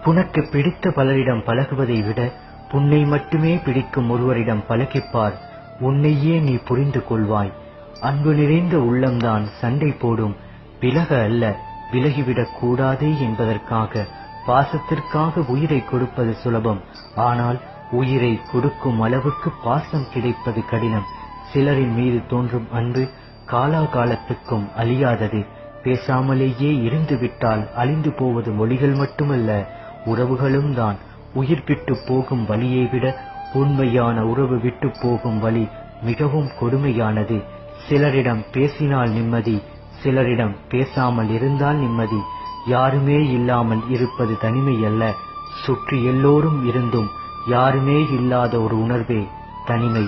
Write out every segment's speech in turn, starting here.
உனக்கு பிடித்த பலரிடம் பழகுவதை விட உன்னை மட்டுமே பிடிக்கும் ஒருவரிடம் பழகிப்பார். உன்னையே நீ புரிந்து கொள்வாய். அன்பு நிறைந்த உள்ளம்தான் சண்டை போடும். விலக அல்ல, விலகிவிடக் கூடாதே என்பதற்காக. பாசத்திற்காக உயிரை கொடுப்பது சுலபம். ஆனால் உயிரை கொடுக்கும் அளவுக்கு பாசம் கிடைப்பது கடினம். சிலரின் மீது தோன்றும் அன்பு காலாகாலத்துக்கும் அழியாதது. பேசாமலேயே இருந்துவிட்டால் அழிந்து போவது மொழிகள் மட்டுமல்ல, உறவுகளும் தான். உயிர் விட்டு போகும் வழியை விட உண்மையான உறவு விட்டு போகும் வழி மிகவும் கொடுமையானது. சிலரிடம் பேசினால் நிம்மதி, சிலரிடம் பேசாமல் இருந்தால் நிம்மதி. யாருமே இல்லாமல் இருப்பது தனிமை அல்ல, சுற்றி எல்லோரும் இருந்தும் யாருமே இல்லாத ஒரு உணர்வே தனிமை.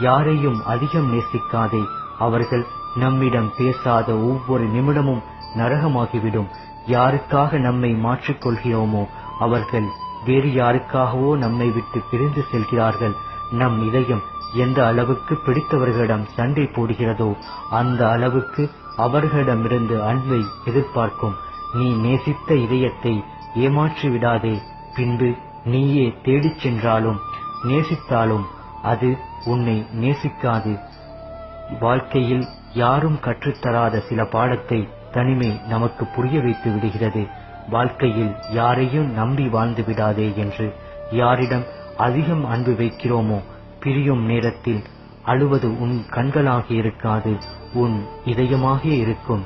யாரையும் அதிகம் நேசிக்காதே. அவர்கள் நம்மிடம் பேசாத ஒவ்வொரு நிமிடமும் நரகமாகிவிடும். யாருக்காக நம்மை மாற்றிக்கொள்கிறோமோ அவர்கள் வேறு யாருக்காகவோ நம்மை விட்டு பிரிந்து செல்கிறார்கள். நம் இதயம் எந்த அளவுக்கு பிடித்தவர்களிடம் சண்டை போடுகிறதோ அந்த அளவுக்கு அவர்களிடமிருந்து அன்பை எதிர்பார்க்கும். நீ நேசித்த இதயத்தை ஏமாற்றி விடாதே. பின்பு நீயே தேடிச் சென்றாலும் நேசித்தாலும் அது உன்னை நேசிக்காது. வாழ்க்கையில் யாரும் கற்றுத்தராத சில பாடத்தை தனிமை நமக்கு புரிய வைத்து விடுகிறது. வாழ்க்கையில் யாரையும் நம்பி வாழ்ந்து விடாதே என்று. யாரிடம் அதிகம் அன்பு வைக்கிறோமோ பிரியும் நேரத்தில் அழுவது உன் கண்களாக இருக்காது, உன் இதயமாக இருக்கும்.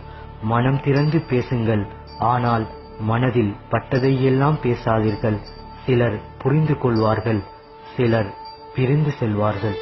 மனம் திறந்து பேசுங்கள், ஆனால் மனதில் பட்டதையெல்லாம் பேசாதீர்கள். சிலர் புரிந்து கொள்வார்கள், சிலர் பிரிந்து செல்வார்கள்.